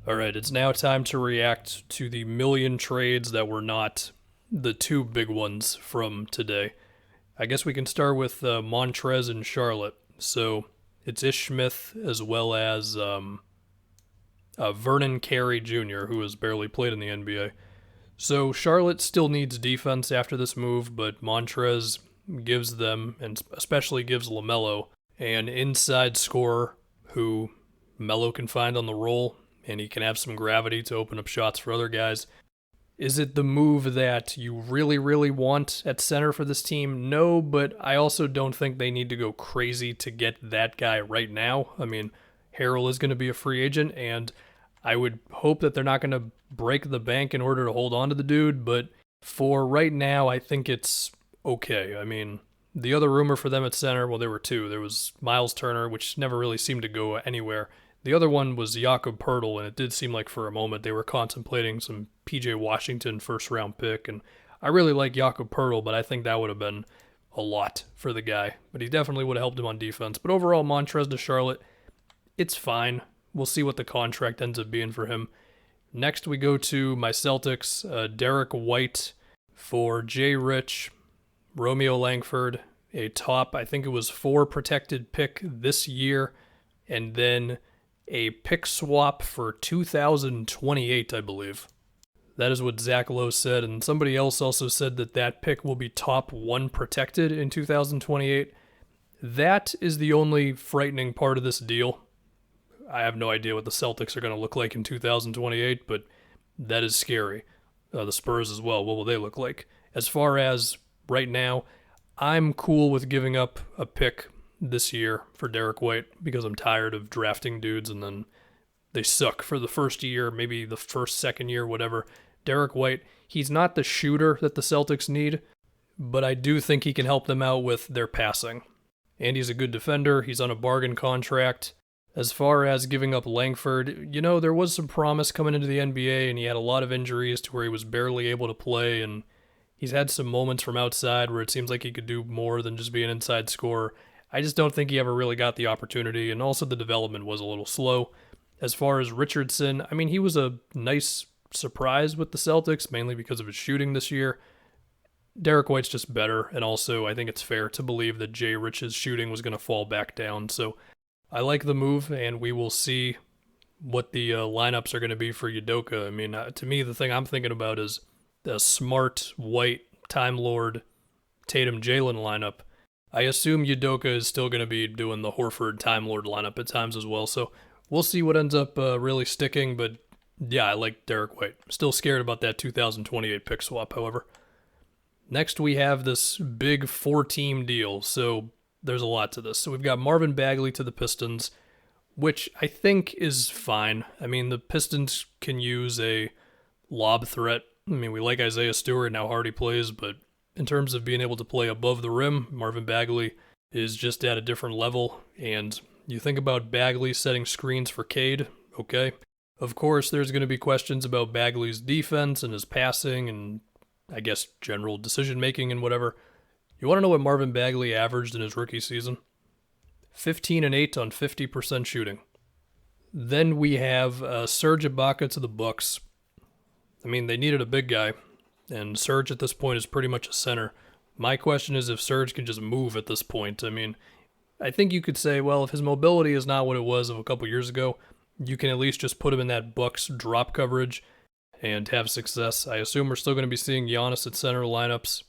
All right, it's now time to react to the million trades that were not the two big ones from today. I guess we can start with Montrez and Charlotte. So it's Ish Smith as well as Vernon Carey Jr., who has barely played in the NBA. So Charlotte still needs defense after this move, but Montrez gives them, and especially gives LaMelo, an inside scorer who Melo can find on the roll, and he can have some gravity to open up shots for other guys. Is it the move that you really, really want at center for this team? No, but I also don't think they need to go crazy to get that guy right now. I mean, Harrell is going to be a free agent, and I would hope that they're not going to break the bank in order to hold on to the dude, but for right now, I think it's okay. I mean, the other rumor for them at center, well, there were two. There was Miles Turner, which never really seemed to go anywhere. The other one was Jakob Poeltl, and it did seem like for a moment they were contemplating some PJ Washington first-round pick, and I really like Jakob Poeltl, but I think that would have been a lot for the guy. But he definitely would have helped him on defense. But overall, Montrez to Charlotte, it's fine. We'll see what the contract ends up being for him. Next, we go to my Celtics, Derrick White for Jay Rich, Romeo Langford, a top, I think it was 4 protected pick this year, and then a pick swap for 2028, I believe. That is what Zach Lowe said, and somebody else also said that that pick will be top 1 protected in 2028. That is the only frightening part of this deal. I have no idea what the Celtics are going to look like in 2028, but that is scary. The Spurs as well, what will they look like? As far as right now, I'm cool with giving up a pick this year for Derrick White because I'm tired of drafting dudes and then they suck for the first year, maybe the first, second year, whatever. Derrick White, he's not the shooter that the Celtics need, but I do think he can help them out with their passing. And he's a good defender. He's on a bargain contract. As far as giving up Langford, there was some promise coming into the NBA, and he had a lot of injuries to where he was barely able to play, and he's had some moments from outside where it seems like he could do more than just be an inside scorer. I just don't think he ever really got the opportunity, and also the development was a little slow. As far as Richardson, I mean, he was a nice surprise with the Celtics, mainly because of his shooting this year. Derrick White's just better, and also I think it's fair to believe that Jay Rich's shooting was going to fall back down, so I like the move, and we will see what the lineups are going to be for Udoka. I mean, to me, the thing I'm thinking about is the smart, White, Time Lord, Tatum, Jalen lineup. I assume Udoka is still going to be doing the Horford, Time Lord lineup at times as well, so we'll see what ends up really sticking, but yeah, I like Derrick White. Still scared about that 2028 pick swap, however. Next, we have this big 4-team deal, so there's a lot to this. So we've got Marvin Bagley to the Pistons, which I think is fine. I mean, the Pistons can use a lob threat. I mean, we like Isaiah Stewart and how hard he plays, but in terms of being able to play above the rim, Marvin Bagley is just at a different level. And you think about Bagley setting screens for Cade, okay. Of course, there's going to be questions about Bagley's defense and his passing and I guess general decision-making and whatever. You want to know what Marvin Bagley averaged in his rookie season? 15 and 8 on 50% shooting. Then we have Serge Ibaka to the Bucks. I mean, they needed a big guy, and Serge at this point is pretty much a center. My question is if Serge can just move at this point. I mean, I think you could say, well, if his mobility is not what it was of a couple years ago, you can at least just put him in that Bucks drop coverage and have success. I assume we're still going to be seeing Giannis at center lineups.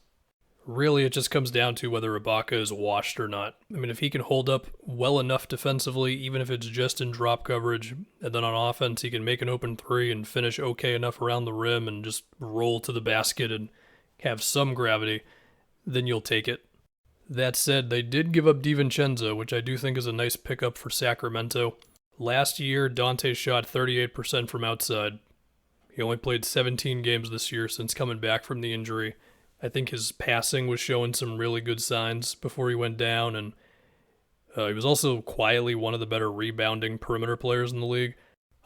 Really, it just comes down to whether Ibaka is washed or not. I mean, if he can hold up well enough defensively, even if it's just in drop coverage, and then on offense he can make an open three and finish okay enough around the rim and just roll to the basket and have some gravity, then you'll take it. That said, they did give up DiVincenzo, which I do think is a nice pickup for Sacramento. Last year, Dante shot 38% from outside. He only played 17 games this year since coming back from the injury. I think his passing was showing some really good signs before he went down, and he was also quietly one of the better rebounding perimeter players in the league.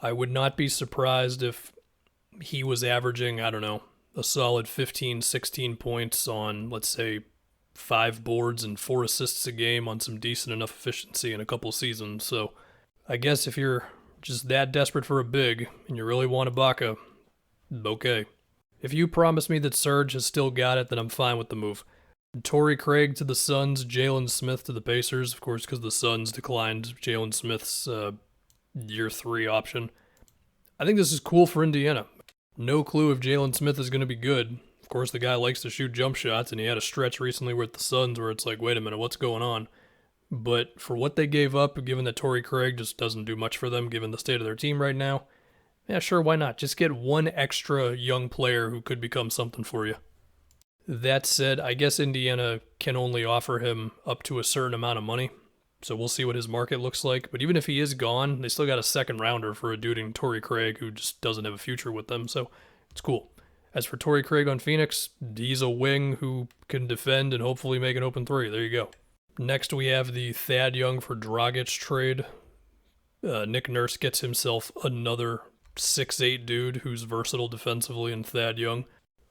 I would not be surprised if he was averaging, I don't know, a solid 15, 16 points on, let's say, 5 boards and 4 assists a game on some decent enough efficiency in a couple seasons. So I guess if you're just that desperate for a big, and you really want Ibaka, okay. If you promise me that Serge has still got it, then I'm fine with the move. Torrey Craig to the Suns, Jalen Smith to the Pacers, of course, because the Suns declined Jalen Smith's year 3 option. I think this is cool for Indiana. No clue if Jalen Smith is going to be good. Of course, the guy likes to shoot jump shots, and he had a stretch recently with the Suns where it's like, wait a minute, what's going on? But for what they gave up, given that Torrey Craig just doesn't do much for them, given the state of their team right now, yeah, sure, why not? Just get one extra young player who could become something for you. That said, I guess Indiana can only offer him up to a certain amount of money, so we'll see what his market looks like. But even if he is gone, they still got a second rounder for a dude named Torrey Craig who just doesn't have a future with them, so it's cool. As for Torrey Craig on Phoenix, he's a wing who can defend and hopefully make an open three. There you go. Next, we have the Thad Young for Dragic trade. Nick Nurse gets himself another 6'8" dude who's versatile defensively in Thad Young.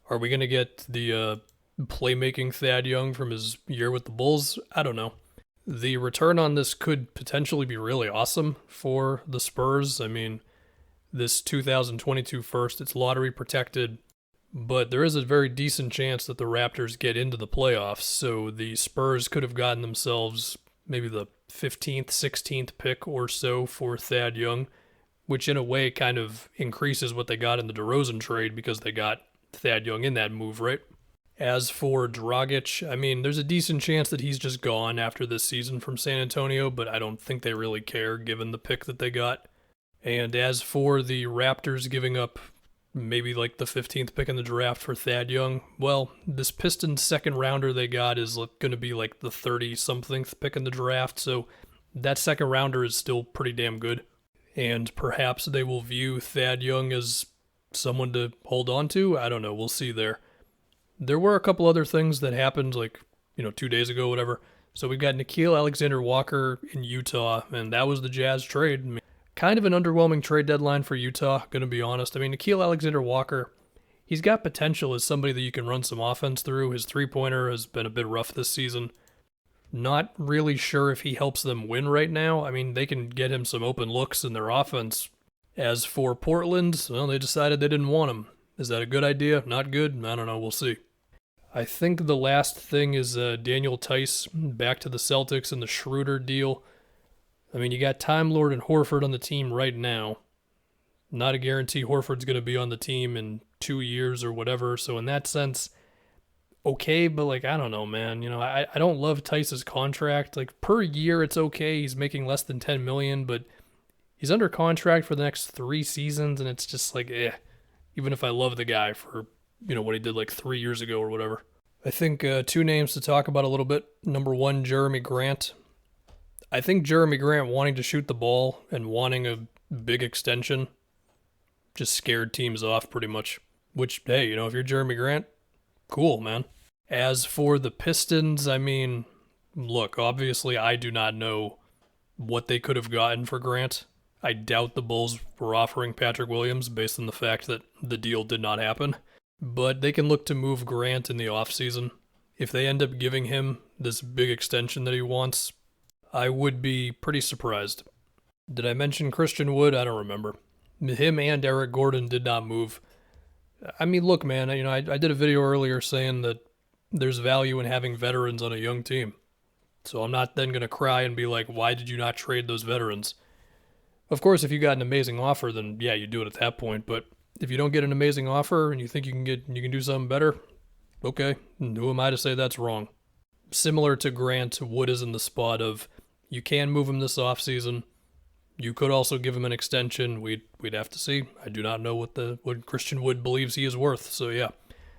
Are we going to get the playmaking Thad Young from his year with the Bulls? I don't know. The return on this could potentially be really awesome for the Spurs. I mean, this 2022 first, it's lottery protected, but there is a very decent chance that the Raptors get into the playoffs, so the Spurs could have gotten themselves maybe the 15th, 16th pick or so for Thad Young, which in a way kind of increases what they got in the DeRozan trade because they got Thad Young in that move, right? As for Dragic, I mean, there's a decent chance that he's just gone after this season from San Antonio, but I don't think they really care given the pick that they got. And as for the Raptors giving up maybe like the 15th pick in the draft for Thad Young, well, this Pistons second rounder they got is going to be like the 30-somethingth pick in the draft, so that second rounder is still pretty damn good. And perhaps they will view Thad Young as someone to hold on to. I don't know. We'll see there. There were a couple other things that happened 2 days ago, whatever. So we've got Nickeil Alexander-Walker in Utah, and that was the Jazz trade. I mean, kind of an underwhelming trade deadline for Utah, going to be honest. I mean, Nickeil Alexander-Walker, he's got potential as somebody that you can run some offense through. His three-pointer has been a bit rough this season. Not really sure if he helps them win right now. I mean, they can get him some open looks in their offense. As for Portland, well, they decided they didn't want him. Is that a good idea? Not good? I don't know. We'll see. I think the last thing is Daniel Theis back to the Celtics and the Schroeder deal. I mean, you got Time Lord and Horford on the team right now. Not a guarantee Horford's going to be on the team in 2 years or whatever. So in that sense, okay, but I don't know, man. I don't love Theis's contract. Per year, it's okay. He's making less than $10 million, but he's under contract for the next 3 seasons, and it's just even if I love the guy for, what he did 3 years ago or whatever. I think 2 names to talk about a little bit. Number 1, Jerami Grant. I think Jerami Grant wanting to shoot the ball and wanting a big extension just scared teams off pretty much. Which, hey, if you're Jerami Grant, cool, man. As for the Pistons, I mean, look, obviously I do not know what they could have gotten for Grant. I doubt the Bulls were offering Patrick Williams based on the fact that the deal did not happen. But they can look to move Grant in the offseason. If they end up giving him this big extension that he wants, I would be pretty surprised. Did I mention Christian Wood? I don't remember. Him and Eric Gordon did not move. I mean, look, man, I did a video earlier saying that there's value in having veterans on a young team. So I'm not then going to cry and be like, why did you not trade those veterans? Of course, if you got an amazing offer, then yeah, you do it at that point. But if you don't get an amazing offer and you think you can do something better, okay, who am I to say that's wrong? Similar to Grant, Wood is in the spot of you can move him this offseason. You could also give him an extension. We'd have to see. I do not know what Christian Wood believes he is worth. So yeah.